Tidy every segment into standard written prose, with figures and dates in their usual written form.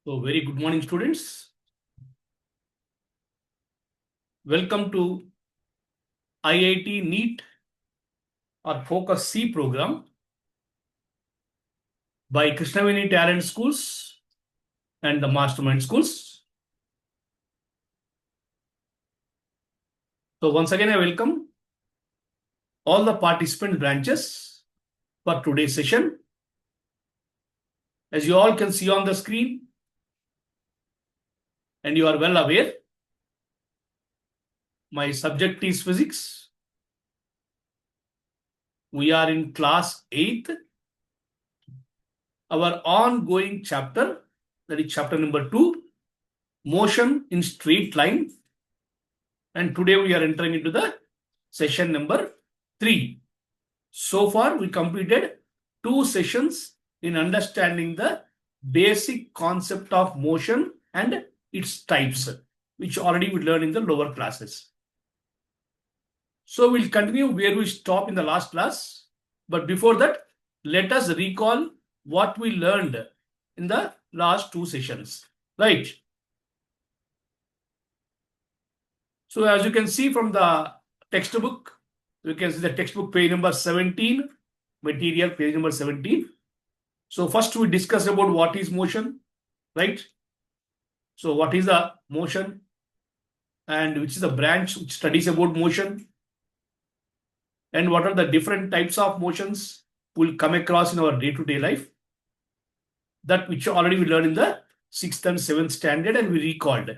So, very good morning, students. Welcome to IIT NEET or Focus C program by Krishnaveni Talent Schools and the Mastermind Schools. So, once again, I welcome all the participant branches for today's session. As you all can see on the screen, and you are well aware, my subject is physics. We are in class 8th. Our ongoing chapter, that is chapter number 2, motion in straight line. And today we are entering into the session number 3. So far, we completed 2 sessions in understanding the basic concept of motion and its types, which already we learned in the lower classes. So we'll continue where we stopped in the last class. But before that, let us recall what we learned in the last 2 sessions. Right? So as you can see from the textbook, you can see the textbook page number 17, material page number 17. So first we discuss about what is motion, right? So what is the motion and which is the branch which studies about motion, and what are the different types of motions we'll come across in our day-to-day life, that which already we learned in the 6th and 7th standard and we recalled.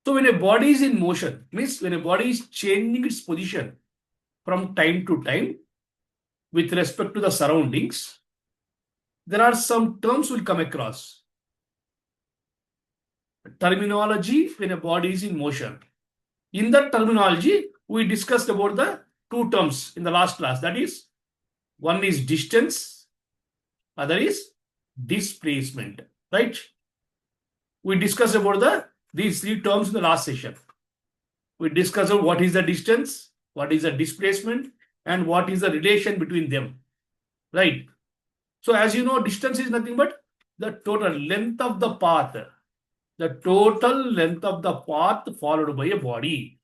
So when a body is in motion, means when a body is changing its position from time to time with respect to the surroundings, there are some terms we'll come across. Terminology when a body is in motion. In that terminology, we discussed about the 2 terms in the last class. That is, one is distance, other is displacement, right? We discussed about these 3 terms in the last session. We discussed what is the distance, what is the displacement, and what is the relation between them, right? So as you know, distance is nothing but the total length of the path. The total length of the path followed by a body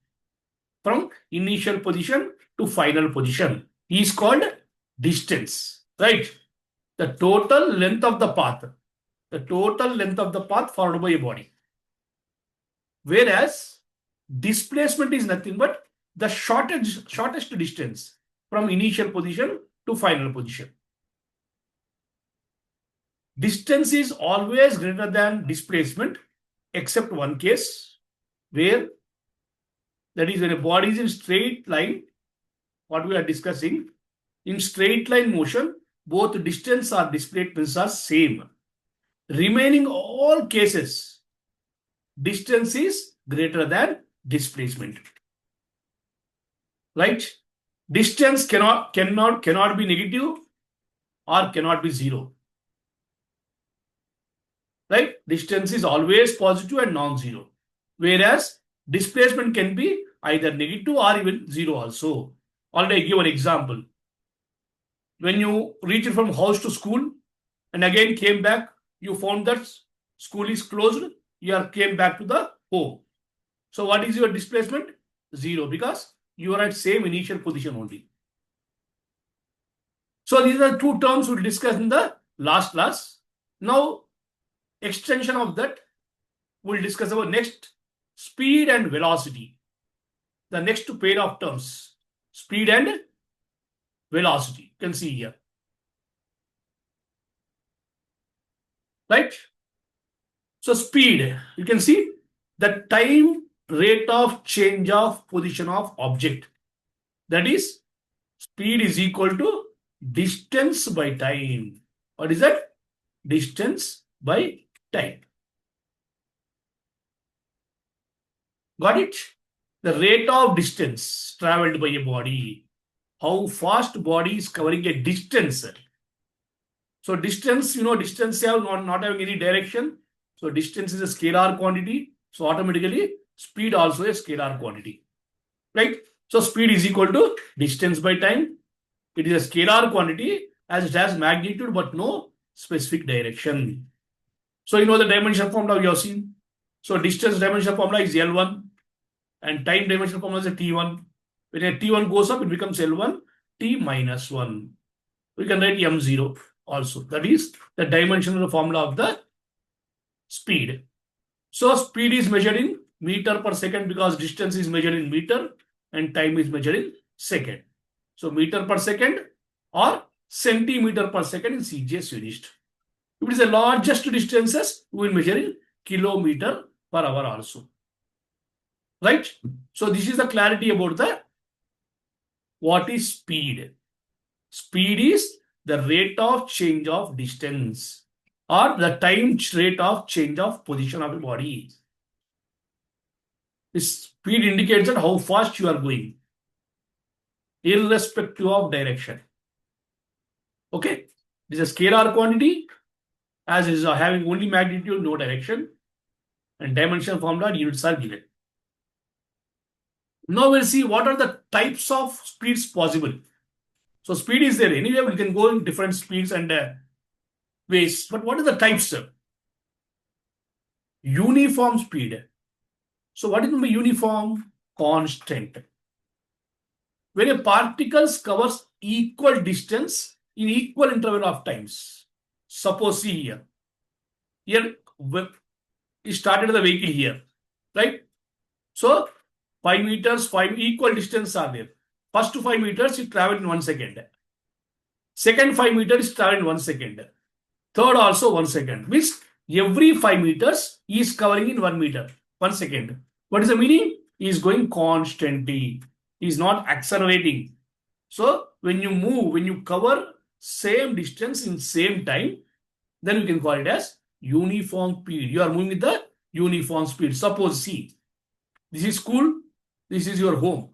from initial position to final position is called distance, right? The total length of the path. The total length of the path followed by a body. Whereas displacement is nothing but the shortest distance from initial position to final position. Distance is always greater than displacement, except one case, where that is when a body is in straight line. What we are discussing, in straight line motion, both distance or displacements are same. Remaining all cases, distance is greater than displacement, right? Distance cannot be negative or cannot be 0, right? Distance is always positive and non-zero, whereas displacement can be either negative or even 0 also. Already I give an example. When you reached from house to school and again came back, you found that school is closed, you came back to the home. So what is your displacement? 0, because you are at same initial position only. So these are 2 terms we discussed in the last class. Now, extension of that, we'll discuss about next, speed and velocity. The next 2 pair of terms, speed and velocity. You can see here, right? So speed, you can see the time rate of change of position of object. That is, speed is equal to distance by time. What is that? Distance by time. Got it? The rate of distance traveled by a body. How fast body is covering a distance. So distance, distance not having any direction. So distance is a scalar quantity. So automatically speed also a scalar quantity, right? So speed is equal to distance by time. It is a scalar quantity as it has magnitude but no specific direction. So you know the dimension formula you have seen. So distance dimension formula is L1 and time dimension formula is T1. When a T1 goes up, it becomes L1 T minus 1. We can write M0 also. That is the dimensional formula of the speed. So speed is measured in meter per second because distance is measured in meter and time is measured in second. So meter per second or centimeter per second in CGS unit. If it is the largest distances, we will measure in kilometer per hour also. Right? So this is the clarity about the what is speed. Speed is the rate of change of distance or the time rate of change of position of the body. This speed indicates that how fast you are going, irrespective of direction. Okay, this is a scalar quantity, as is having only magnitude, no direction, and dimensional formula and units are given. Now we'll see what are the types of speeds possible. So speed is there. Anyway, we can go in different speeds and ways. But what are the types? Uniform speed. So what is the uniform? Constant. When a particle covers equal distance in equal interval of times. Suppose see here. Here we started the vehicle here. Right? So 5 meters, 5 equal distance are there. First 5 meters it traveled in 1 second. Second 5 meters traveled in 1 second. Third also 1 second. Means every 5 meters is covering in 1 meter, 1 second. What is the meaning? He is going constantly. He is not accelerating. So when you move, when you cover same distance in same time, then you can call it as uniform speed. You are moving with the uniform speed. Suppose see, this is school, this is your home.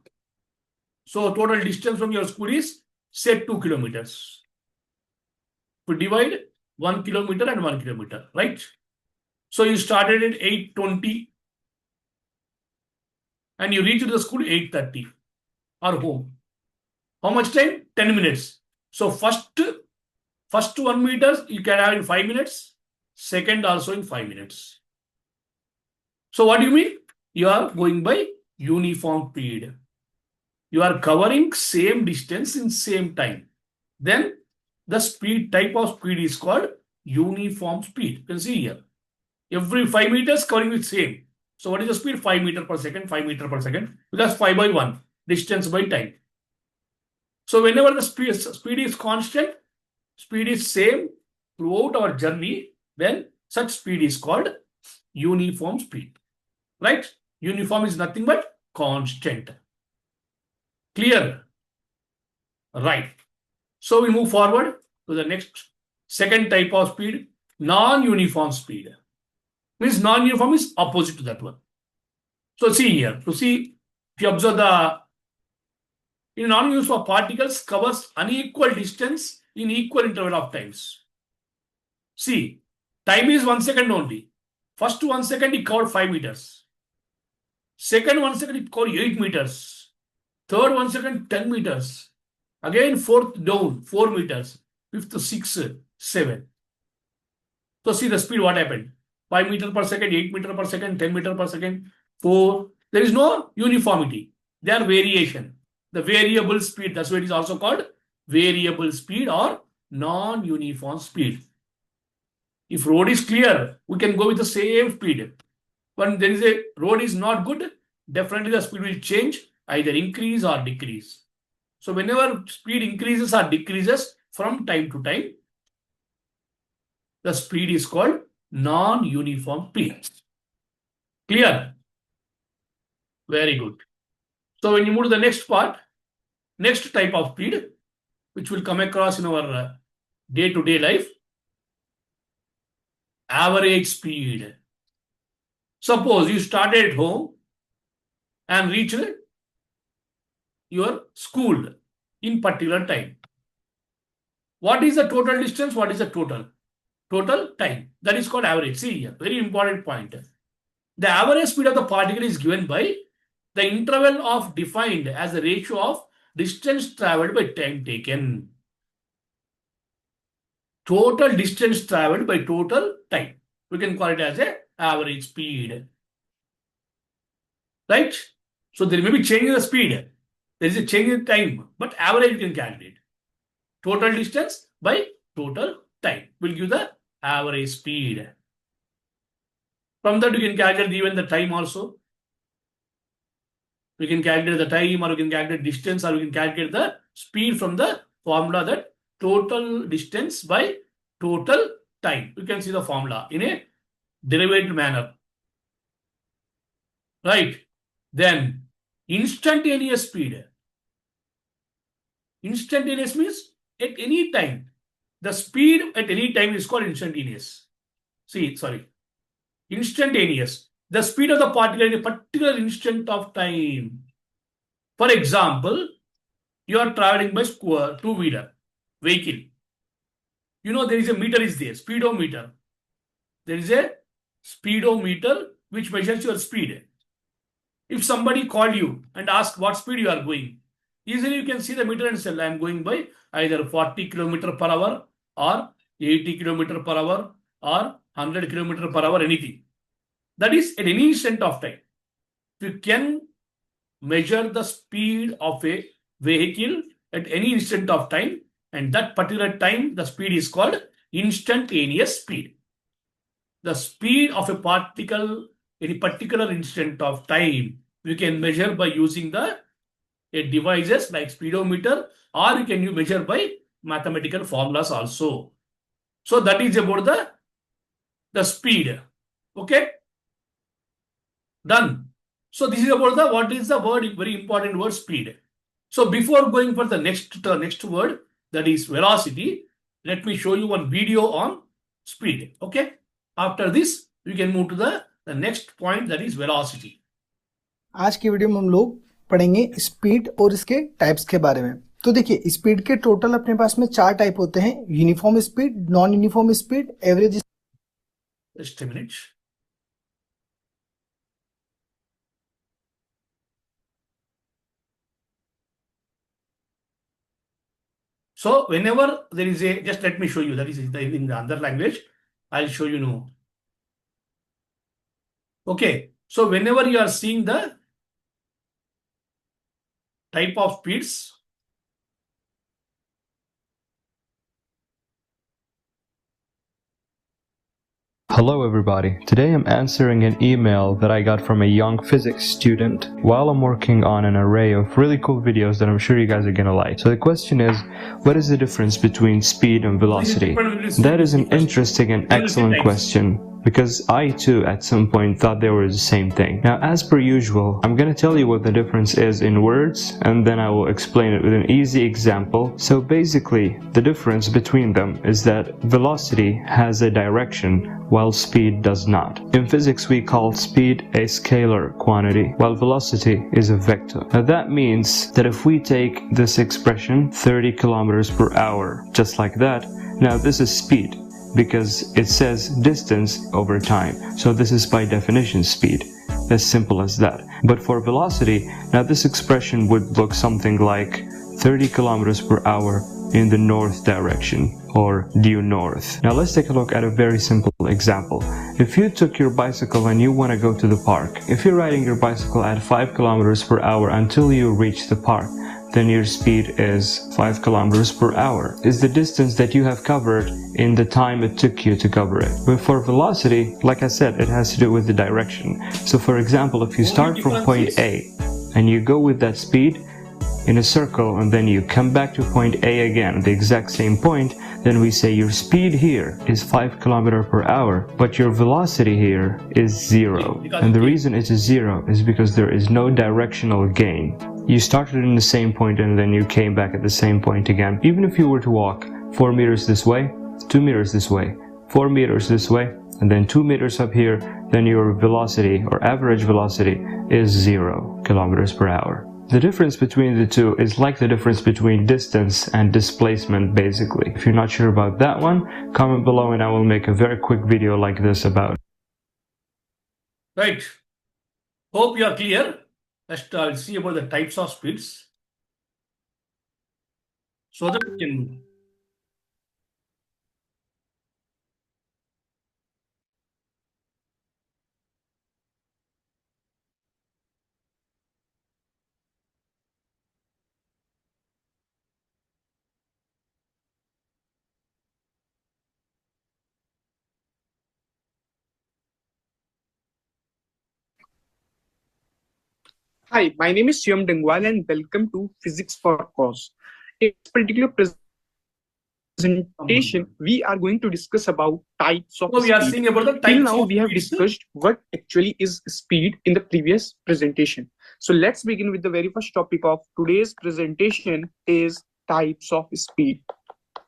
So total distance from your school is say 2 kilometers. We divide 1 kilometer and 1 kilometer, right? So you started at 8:20 and you reached the school 8:30 or home. How much time? 10 minutes. So first 1 meter you can have in 5 minutes. Second also in 5 minutes. So what do you mean? You are going by uniform speed. You are covering same distance in same time. Then the speed type of speed is called uniform speed. You can see here. Every 5 meters covering with same. So what is the speed? 5 meter per second, 5 meter per second. Because 5 by 1, distance by time. So whenever the speed is constant, speed is same throughout our journey, then such speed is called uniform speed. Right? Uniform is nothing but constant. Clear? Right. So we move forward to the next second type of speed, non-uniform speed. Means non-uniform is opposite to that one. So see here, to see, if you observe in non-uniform particles covers unequal distance in equal interval of times. See, time is 1 second only. First 1 second it covered 5 meters. Second 1 second it covered 8 meters. Third 1 second 10 meters. Again fourth down 4 meters. Fifth 6, 7. So see the speed what happened. 5 meter per second, 8 meter per second, 10 meter per second, 4. There is no uniformity. They are variation. The variable speed, that's why it is also called variable speed or non-uniform speed. If road is clear, we can go with the same speed. When there is a road is not good, definitely the speed will change, either increase or decrease. So whenever speed increases or decreases from time to time, the speed is called non-uniform speed. Clear? Very good. So when you move to the next part, next type of speed, which will come across in our day-to-day life, average speed. Suppose you started at home and reached your school in particular time. What is the total distance? What is the total time? That is called average. See here, very important point. The average speed of the particle is given by the interval of defined as the ratio of distance traveled by time taken. total distance traveled by total time. We can call it as a average speed. Right? So there may be change in the speed. There is a change in time, but average you can calculate. Total distance by total time will give the average speed. From that, you can calculate even the time also. We can calculate the time, or we can calculate distance, or we can calculate the speed from the formula that total distance by total time. You can see the formula in a derived manner. Right? Then instantaneous speed. Instantaneous means at any time. The speed at any time is called instantaneous. Instantaneous. The speed of the particle in a particular instant of time. For example, you are traveling by two-wheeler vehicle. You know there is a meter is there, speedometer. There is a speedometer which measures your speed. If somebody called you and asked what speed you are going, easily you can see the meter and say, I am going by either 40 km per hour or 80 km per hour or 100 km per hour, anything. That is at any instant of time. You can measure the speed of a vehicle at any instant of time, and that particular time, the speed is called instantaneous speed. The speed of a particle in a particular instant of time, we can measure by using the devices like speedometer, or you can measure by mathematical formulas also. So that is about the speed. Okay, done. So this is about the what is the word, very important word, speed. So before going for the next word, that is velocity, let me show you one video on speed. Okay, after this we can move to the next point, that is velocity. आज की video में हम लोग पढ़ेंगे speed और इसके types के बारे में। तो देखिए स्पीड के टोटल अपने पास में 4 टाइप होते हैं, uniform speed, non uniform speed, average. Just a minute. So whenever there is a, just let me show you, that is in the other language, I'll show you now. Okay, so whenever you are seeing the type of speeds, Hello everybody, today I'm answering an email that I got from a young physics student while I'm working on an array of really cool videos that I'm sure you guys are gonna like. So the question is, what is the difference between speed and velocity? That is an interesting and excellent question, because I too at some point thought they were the same thing. Now as per usual, I'm gonna tell you what the difference is in words, and then I will explain it with an easy example. So basically, the difference between them is that velocity has a direction while speed does not. In physics we call speed a scalar quantity, while velocity is a vector. Now that means that if we take this expression 30 kilometers per hour, just like that, now this is speed, because it says distance over time. So this is by definition speed. As simple as that. But for velocity, now this expression would look something like 30 kilometers per hour in the north direction, or due north. Now let's take a look at a very simple example. If you took your bicycle and you want to go to the park, if you're riding your bicycle at 5 kilometers per hour until you reach the park, then your speed is 5 kilometers per hour. Is the distance that you have covered in the time it took you to cover it. But for velocity, like I said, it has to do with the direction. So for example, if you start from point A and you go with that speed in a circle and then you come back to point A again, the exact same point, then we say your speed here is 5 kilometers per hour, but your velocity here is 0. And the reason it is 0 is because there is no directional gain. You started in the same point and then you came back at the same point again. Even if you were to walk 4 meters this way, 2 meters this way, 4 meters this way, and then 2 meters up here, then your velocity or average velocity is 0 kilometers per hour. The difference between the two is like the difference between distance and displacement basically. If you're not sure about that one, comment below and I will make a very quick video like this about it. Right. Hope you are clear. Let's see about the types of speeds, so that we can Hi, my name is Shyam Dangwal and welcome to Physics for Cause. In this particular presentation, we are going to discuss about types of So we are speed. seeing about the Till types now, of we have speeds. discussed what actually is speed in the previous presentation. So let's begin with the very first topic of today's presentation is types of speed.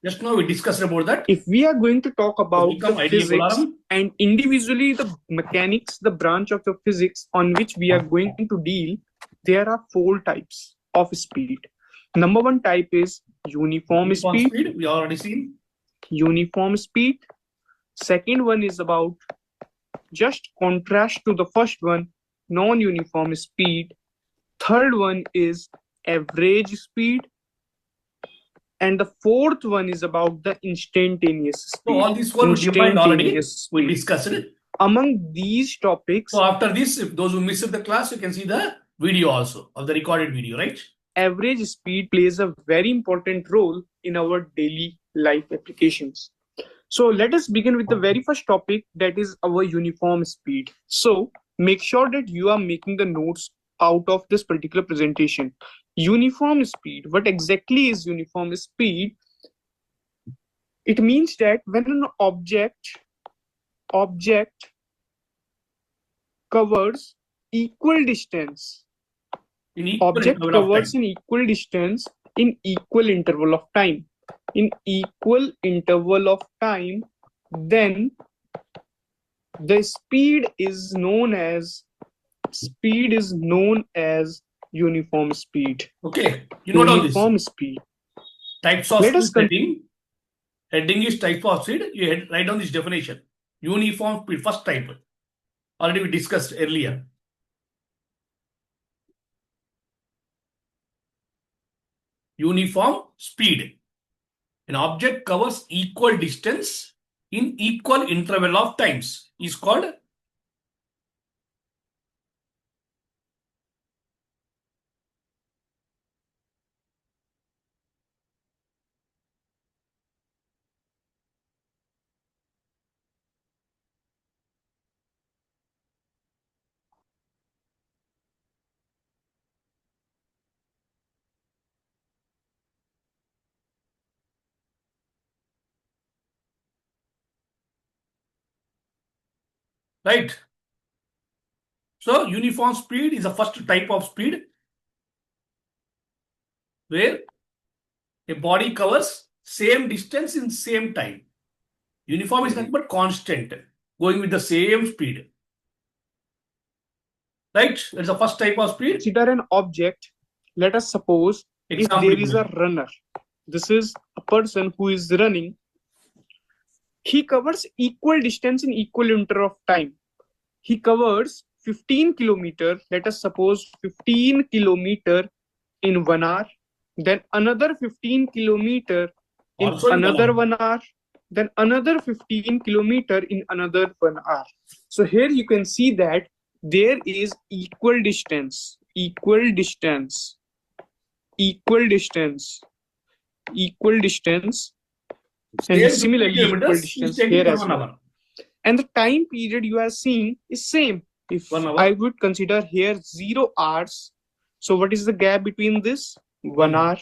Just now we discussed about that. If we are going to talk about the Become idea physics Golaram. and individually the mechanics, the branch of the physics on which we are going to deal, there are 4 types of speed. Number 1 type is uniform speed. We already seen. Uniform speed. Second one is about just contrast to the first one, non-uniform speed. Third one is average speed. And the fourth one is about the instantaneous speed. So all these 4 we defined already. We discussed it. Among these topics, So after this, if those who missed the class, you can see the video also of the recorded video, right? Average speed plays a very important role in our daily life applications. So let us begin with the very first topic, that is our uniform speed. So make sure that you are making the notes out of this particular presentation. Uniform speed. What exactly is uniform speed? It means that when an object covers equal distance, object covers an equal distance in equal interval of time. In equal interval of time, then the speed is known as uniform speed. Okay, you know uniform this. Speed. Types of speed heading is type of speed. You write down this definition. Uniform speed, first type. Already we discussed earlier. Uniform speed. An object covers equal distance in equal interval of times is called right. So uniform speed is the first type of speed where a body covers same distance in same time. Uniform is nothing but constant, going with the same speed. Right? That's the first type of speed. Consider an object. Let us suppose if there is a runner. This is a person who is running. He covers equal distance in equal interval of time. He covers 15 kilometer. Let us suppose 15 kilometer in 1 hour. Then another 15 kilometer in Also in another 1 hour. Then another 15 kilometer in another 1 hour. So here you can see that there is equal distance, and similarly equal distance here as well. And the time period you are seeing is same. If I would consider here 0 hours, so what is the gap between this? 1 hour.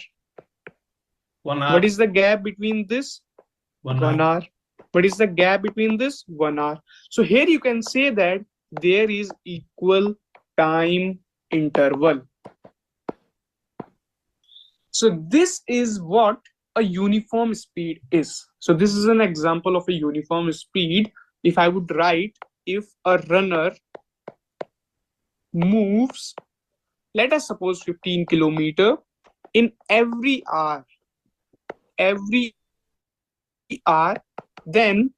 1 hour. What is the gap between this? 1 hour. What is the gap between this? 1 hour. So here you can say that there is equal time interval. So this is what a uniform speed is. So this is an example of a uniform speed. If I would write, if a runner moves, let us suppose 15 kilometer in every hour, then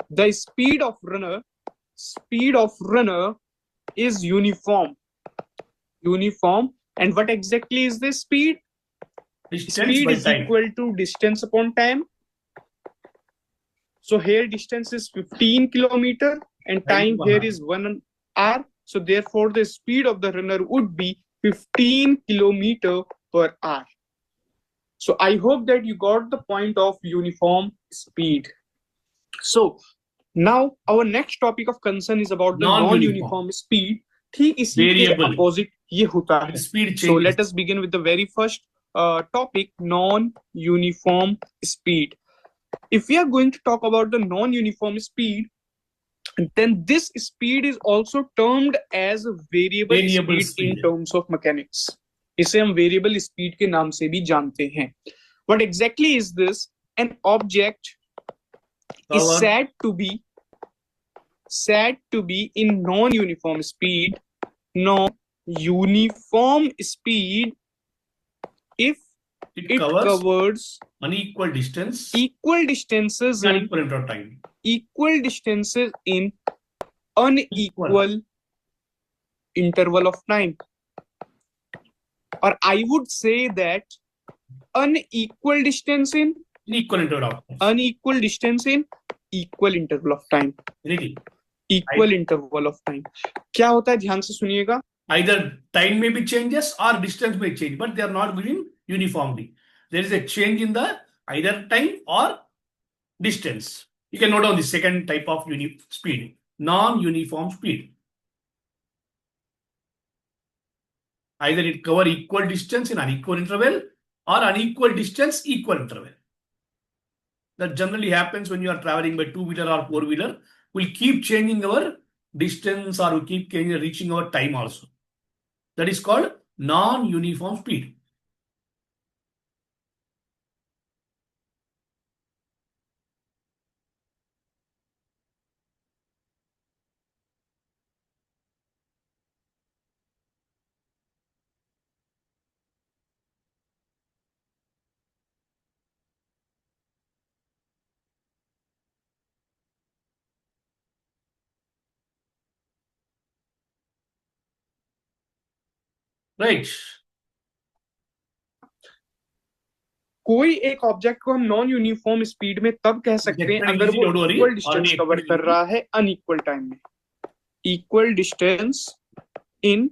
the speed of runner is uniform. And what exactly is this speed? Speed is equal to distance upon time. So here distance is 15 kilometer and time here is 1 hour. So therefore the speed of the runner would be 15 kilometer per hour. So I hope that you got the point of uniform speed. So now our next topic of concern is about the non-uniform speed. ठीक इसी के Variable. Opposite ये होता है. Speed So changes. let us begin with the very first topic, non-uniform speed. If we are going to talk about the non-uniform speed, then this speed is also termed as variable speed in terms of mechanics. इसे हम variable speed के नाम से भी जानते हैं. What exactly is this? An object is said to be in non-uniform speed if it covers unequal distance, equal distances in equal distances in unequal interval of time. Or I would say that unequal distance in equal interval of time. Unequal distance in equal interval of time. Really? Equal interval of time. क्या होता है, ध्यान से सुनिएगा. Either time may be changes or distance may change, but they are not given uniformly. There is a change in the either time or distance. You can note down the second type of speed, non-uniform speed. Either it cover equal distance in unequal interval or unequal distance equal interval. That generally happens when you are traveling by two-wheeler or four-wheeler. We'll keep changing our distance or we keep reaching our time also. That is called non-uniform speed. Right. कोई एक object को हम non uniform speed में तब कह सकते हैं अगर वो इक्वल डिस्टेंस कवर कर रहा है अनइक्वल टाइम में. Equal distance in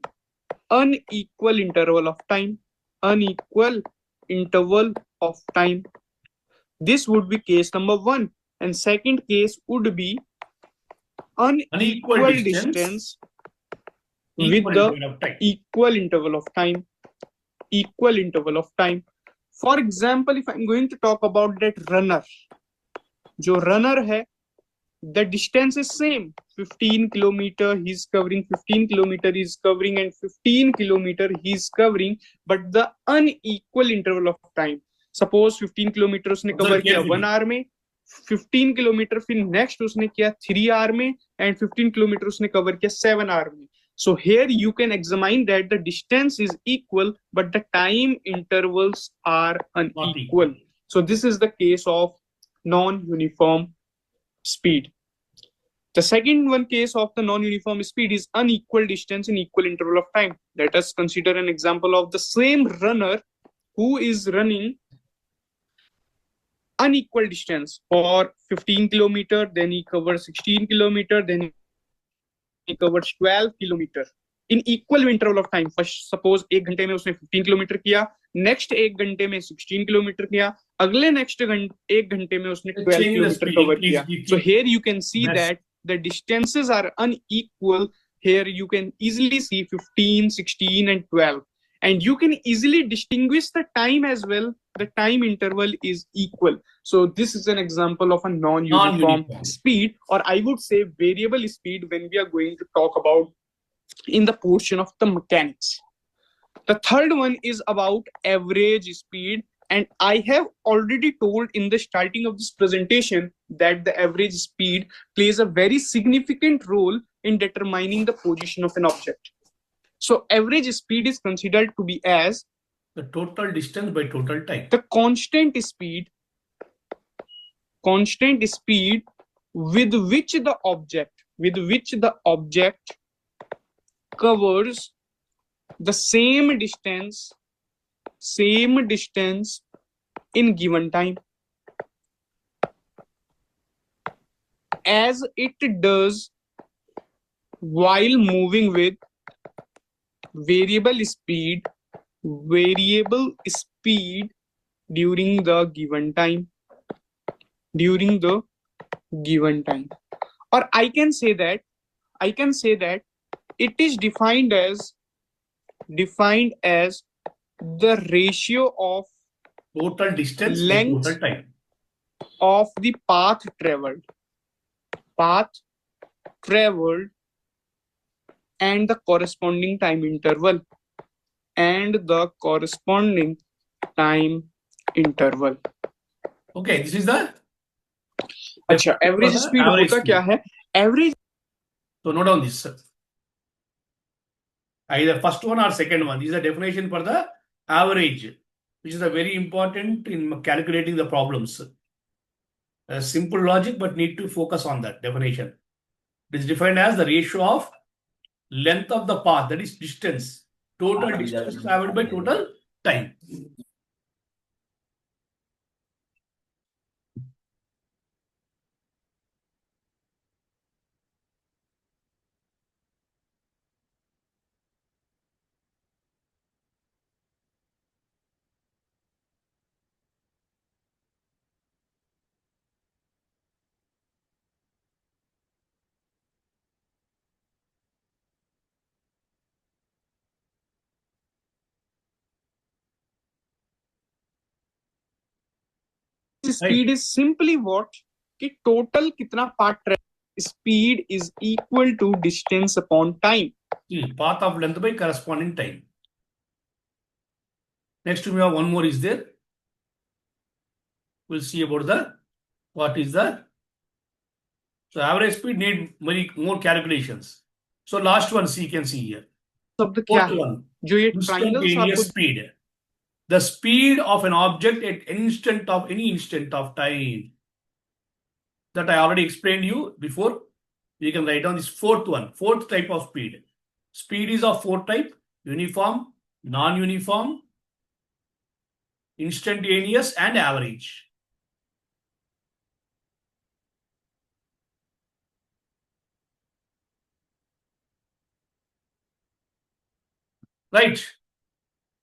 unequal interval of time. Unequal interval of time. This would be case number 1. And second case would be unequal distance with the equal interval of time. Equal interval of time. For example, if I'm going to talk about that runner, जो runner है, the distance is same. 15 kilometer he's covering, 15 kilometer he's covering, and 15 kilometer he's covering, but the unequal interval of time. Suppose 15 kilometer उसने cover किया 1 hour में, 15 kilometer फिर next उसने किया 3 hour में, and 15 kilometer उसने cover किया 7 hour में. So here you can examine that the distance is equal, but the time intervals are unequal. So this is the case of non-uniform speed. The second one case of the non-uniform speed is unequal distance in equal interval of time. Let us consider an example of the same runner who is running unequal distance for 15 kilometer, then he covers 16 kilometer, then he covers 12 kilometer in equal interval of time. First suppose 1 घंटे में उसने 15 kilometre किया, next 1 घंटे में 16 kilometre किया, अगले next 1 घंटे में उसने 12 किलोमीटर कवर किया. So here you can see that the distances are unequal. Here you can easily see 15, 16 and 12, and you can easily distinguish the time as well. The time interval is equal. So this is an example of a non-uniform speed, or I would say variable speed, when we are going to talk about in the portion of the mechanics. The third one is about average speed, and I have already told in the starting of this presentation that the average speed plays a very significant role in determining the position of an object. So average speed is considered to be as the total distance by total time. The constant speed with which the object covers the same distance in given time as it does while moving with variable speed during the given time. Or I can say that It is defined as the ratio of total distance by length total time. of the path traveled and the corresponding time interval Okay, this is the अच्छा definition average for the speed average होता speed. क्या है average So note down this. Either first one or second one. This is the definition for the average, which is a very important in calculating the problems. A simple logic, but need to focus on that definition. It is defined as the ratio of length of the path, that is distance, total distance traveled by total time. Speed is simply what कि total कितना path travel speed is equal to distance upon time See, path of length by corresponding time. Next we have one more is there. We'll see about the what is the so average speed need many more calculations. So last one see, you can see here. शब्द क्या Fourth है one, जो ये triangles instantaneous आपको speed. The speed of an object at any instant of time. That I already explained you before. You can write down this fourth one, fourth type of speed. Speed is of four type: uniform, non-uniform, instantaneous, and average. Right.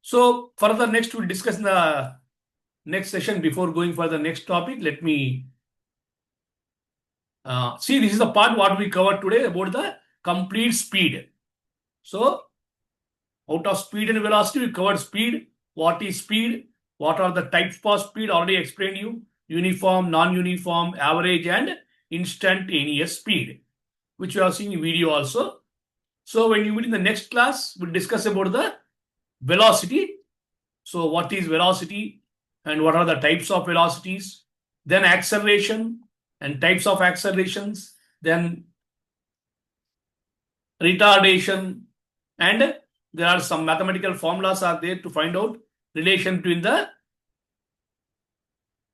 So further next we'll discuss in the next session. Before going for the next topic, let me see, this is the part what we covered today about the complete speed. So out of speed and velocity, we covered speed. What is speed? What are the types of speed? Already explained you. Uniform, non-uniform, average, and instantaneous speed, which you have seen in video also. So when you meet in the next class, we'll discuss about the velocity. So what is velocity and what are the types of velocities? Then acceleration and types of accelerations. Then retardation, and there are some mathematical formulas are there to find out relation between the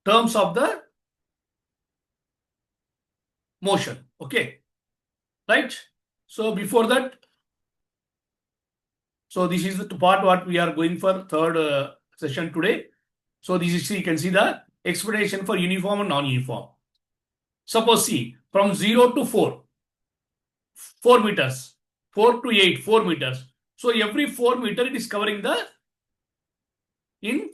terms of the motion. Okay, right? So before that, so this is the part what we are going for third session today. So this is, you can see the explanation for uniform and non-uniform. Suppose see, from 0 to 4 meters, 4 to 8, 4 meters. So every 4 meter it is covering the in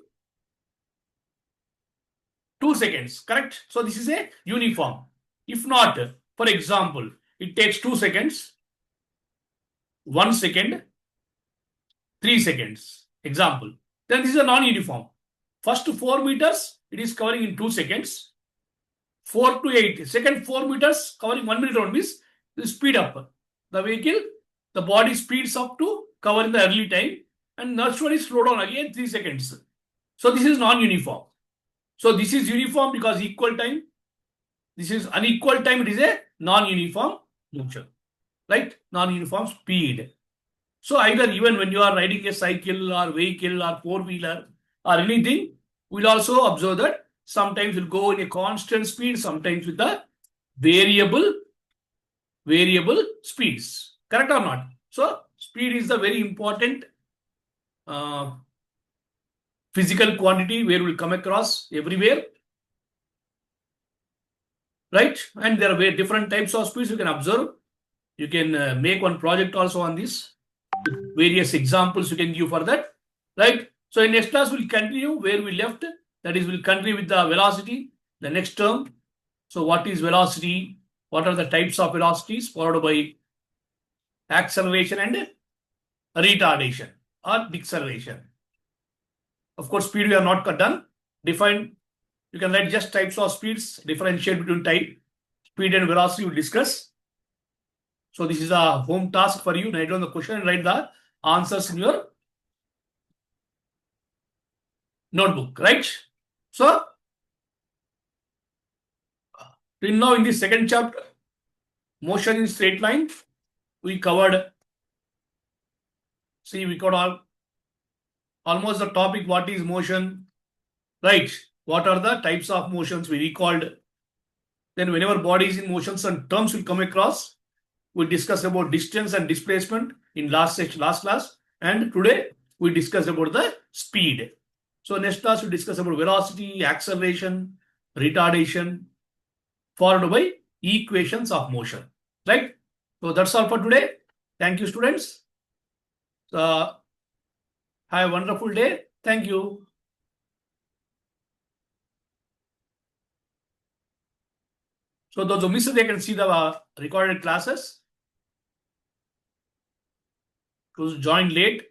2 seconds, correct? So this is a uniform. If not, for example, it takes 2 seconds, 1 second, 3 seconds, example. Then this is a non-uniform. First 4 meters, it is covering in 2 seconds. 4 to 8, second 4 meters covering 1 minute round means the speed up. The vehicle, the body speeds up to cover in the early time, and next one is slow down again 3 seconds. So this is non-uniform. So this is uniform because equal time. This is unequal time, it is a non-uniform motion, right? Non-uniform speed. So either even when you are riding a cycle or vehicle or four-wheeler or anything, we'll also observe that sometimes we'll go in a constant speed, sometimes with the variable speeds. Correct or not? So speed is the very important physical quantity where we'll come across everywhere. Right? And there are different types of speeds you can observe. You can make one project also on this. Various examples you can give for that. Right? So in next class, we'll continue where we left. That is, we'll continue with the velocity, the next term. So what is velocity? What are the types of velocities? Followed by acceleration and retardation or deceleration. Of course, speed we are not done. Define, you can write just types of speeds, differentiate between type, speed and velocity we discuss. So this is a home task for you. Write down the question and write the answers in your notebook, right? So, till now in the second chapter, motion in straight line, we covered, see, we covered almost the topic, what is motion, right? What are the types of motions we recalled. Then whenever body is in motion, some terms will come across. We discuss about distance and displacement in last class. And today we discuss about the speed. So next class we discuss about velocity, acceleration, retardation, followed by equations of motion. Right? So that's all for today. Thank you, students. Have a wonderful day. Thank you. So those who missed, they can see the recorded classes. Who's joined late,